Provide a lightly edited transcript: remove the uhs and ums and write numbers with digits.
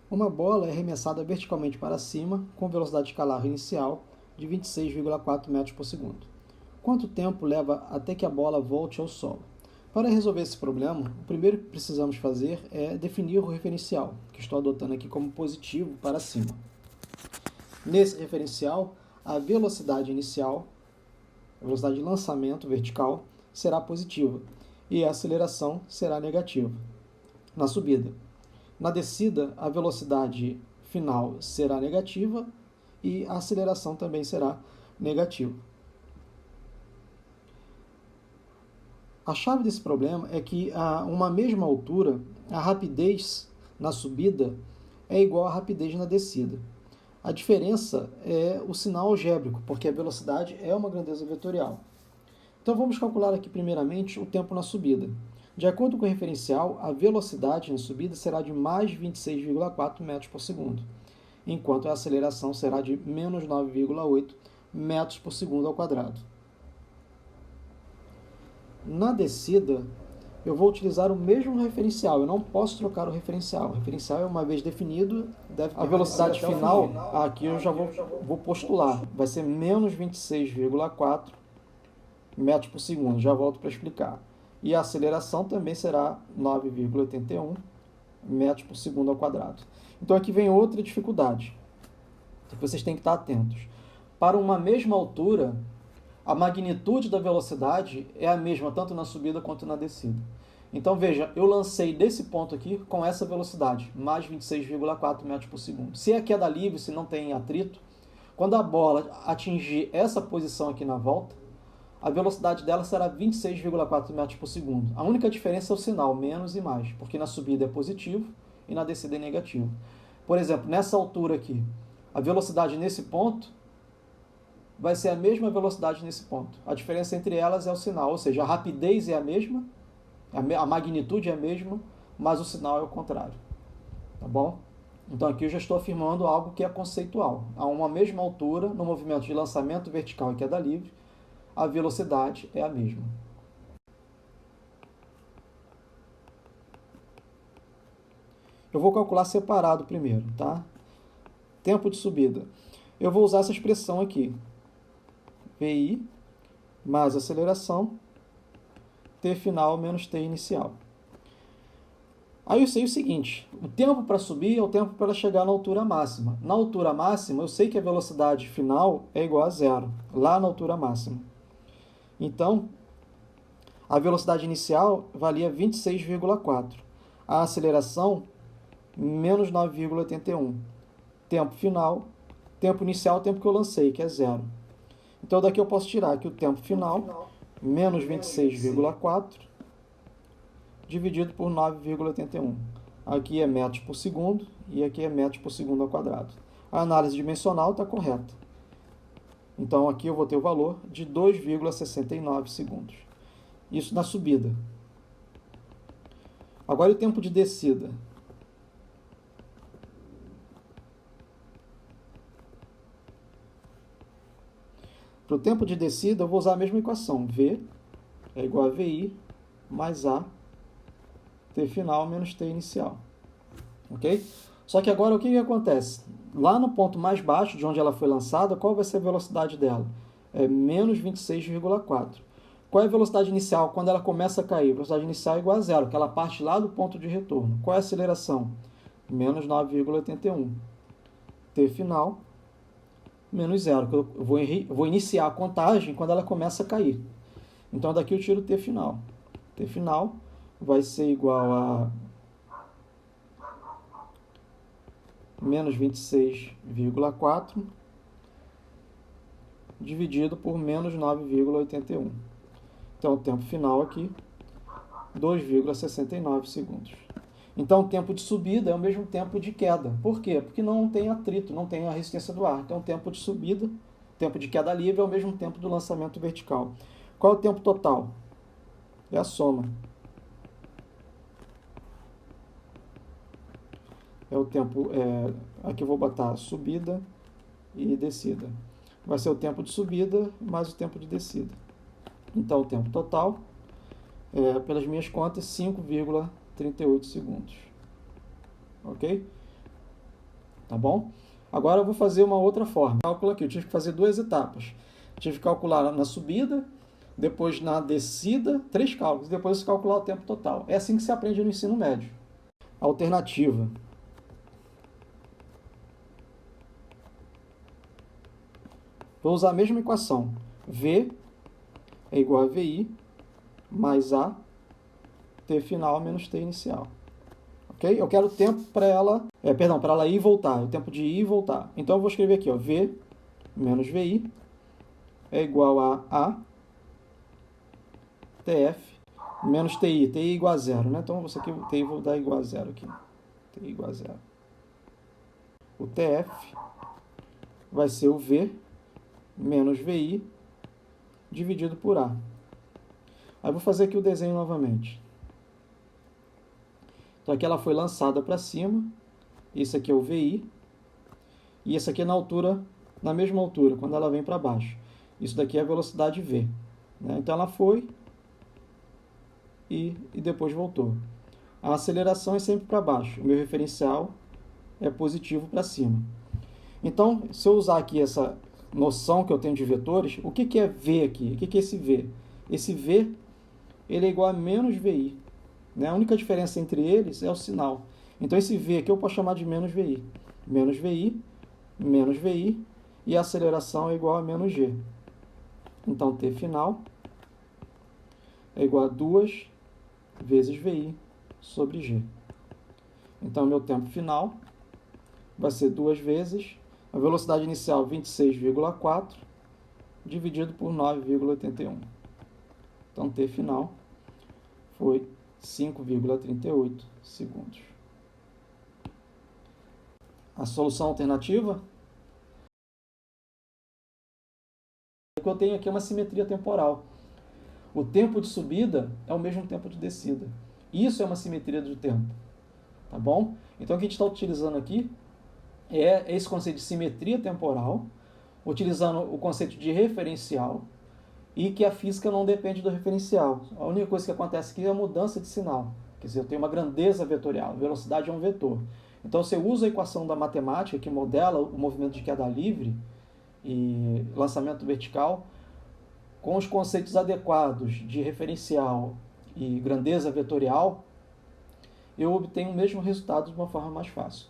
Uma bola é arremessada verticalmente para cima com velocidade escalar inicial de 26,4 metros por segundo. Quanto tempo leva até que a bola volte ao solo? Para resolver esse problema, o primeiro que precisamos fazer é definir o referencial, que estou adotando aqui como positivo para cima. Nesse referencial, a velocidade inicial, a velocidade de lançamento vertical, será positiva e a aceleração será negativa na subida. Na descida, a velocidade final será negativa e a aceleração também será negativa. A chave desse problema é que a uma mesma altura, a rapidez na subida é igual à rapidez na descida. A diferença é o sinal algébrico, porque a velocidade é uma grandeza vetorial. Então vamos calcular aqui primeiramente o tempo na subida. De acordo com o referencial, a velocidade na subida será de mais 26,4 metros por segundo, enquanto a aceleração será de menos 9,8 metros por segundo ao quadrado. Na descida, eu vou utilizar o mesmo referencial, eu não posso trocar o referencial. O referencial é uma vez definido, a velocidade final, aqui eu já vou postular, vai ser menos 26,4 metros por segundo, já volto para explicar. E a aceleração também será 9,81 metros por segundo ao quadrado. Então aqui vem outra dificuldade, que vocês têm que estar atentos. Para uma mesma altura, a magnitude da velocidade é a mesma, tanto na subida quanto na descida. Então veja, eu lancei desse ponto aqui com essa velocidade, mais 26,4 metros por segundo. Se é queda livre, se não tem atrito, quando a bola atingir essa posição aqui na volta, a velocidade dela será 26,4 metros por segundo. A única diferença é o sinal, menos e mais, porque na subida é positivo e na descida é negativo. Por exemplo, nessa altura aqui, a velocidade nesse ponto vai ser a mesma velocidade nesse ponto. A diferença entre elas é o sinal, ou seja, a rapidez é a mesma, a magnitude é a mesma, mas o sinal é o contrário. Tá bom? Então aqui eu já estou afirmando algo que é conceitual. A uma mesma altura, no movimento de lançamento vertical e queda livre, a velocidade é a mesma. Eu vou calcular separado primeiro, tá? Tempo de subida. Eu vou usar essa expressão aqui. VI mais aceleração, T final menos T inicial. Aí eu sei o seguinte, o tempo para subir é o tempo para chegar na altura máxima. Na altura máxima, eu sei que a velocidade final é igual a zero, lá na altura máxima. Então, a velocidade inicial valia 26,4. A aceleração, menos 9,81. Tempo final, tempo inicial, tempo que eu lancei, que é zero. Então, daqui eu posso tirar que o tempo final, menos 26,4, dividido por 9,81. Aqui é metros por segundo e aqui é metros por segundo ao quadrado. A análise dimensional está correta. Então, aqui eu vou ter o valor de 2,69 segundos. Isso na subida. Agora, o tempo de descida. Para o tempo de descida, eu vou usar a mesma equação. V é igual a VI mais A, T final menos T inicial. Ok? Só que agora, o que acontece? Lá no ponto mais baixo, de onde ela foi lançada, qual vai ser a velocidade dela? É menos 26,4. Qual é a velocidade inicial? Quando ela começa a cair, a velocidade inicial é igual a zero, que ela parte lá do ponto de retorno. Qual é a aceleração? Menos 9,81. T final menos zero, que eu vou iniciar a contagem quando ela começa a cair. Então, daqui eu tiro T final. T final vai ser igual a menos 26,4 dividido por menos 9,81. Então, o tempo final aqui, 2,69 segundos. Então, o tempo de subida é o mesmo tempo de queda. Por quê? Porque não tem atrito, não tem a resistência do ar. Então, o tempo de subida, tempo de queda livre, é o mesmo tempo do lançamento vertical. Qual é o tempo total? É a soma. É o tempo, aqui eu vou botar subida e descida. Vai ser o tempo de subida mais o tempo de descida. Então, o tempo total, pelas minhas contas, 5,38 segundos. Ok? tá bom? Agora eu vou fazer uma outra forma. Cálculo aqui, eu tive que fazer 2 etapas. Eu tive que calcular na subida, depois na descida, 3 cálculos, depois calcular o tempo total. É assim que se aprende no ensino médio. Alternativa. Vou usar a mesma equação. V é igual a VI mais A, T final menos T inicial. Ok? Eu quero o tempo para ela... para ela ir e voltar. O tempo de ir e voltar. Então eu vou escrever aqui, ó, V menos VI é igual a TF menos TI. TI igual a zero, né? Então isso aqui, TI vou dar igual a zero aqui. TI igual a zero. O TF vai ser o V menos VI dividido por A. Aí vou fazer aqui o desenho novamente. Então aqui ela foi lançada para cima. Isso aqui é o VI. E isso aqui é na mesma altura, quando ela vem para baixo. Isso daqui é a velocidade V. Né? Então ela foi e depois voltou. A aceleração é sempre para baixo. O meu referencial é positivo para cima. Então, se eu usar aqui essa noção que eu tenho de vetores, o que é V aqui? O que é esse V? Esse V ele é igual a menos VI. Né? A única diferença entre eles é o sinal. Então, esse V aqui eu posso chamar de menos VI. Menos VI, menos VI, e a aceleração é igual a menos G. Então, T final é igual a 2 vezes VI sobre G. Então, meu tempo final vai ser 2 vezes a velocidade inicial 26,4 dividido por 9,81. Então, T final foi 5,38 segundos. A solução alternativa? Eu tenho aqui uma simetria temporal. O tempo de subida é o mesmo tempo de descida. Isso é uma simetria do tempo. Tá bom? Então, o que a gente está utilizando aqui é esse conceito de simetria temporal, utilizando o conceito de referencial, e que a física não depende do referencial. A única coisa que acontece aqui é a mudança de sinal. Quer dizer, eu tenho uma grandeza vetorial, a velocidade é um vetor. Então, você usa a equação da matemática, que modela o movimento de queda livre e lançamento vertical, com os conceitos adequados de referencial e grandeza vetorial, eu obtenho o mesmo resultado de uma forma mais fácil.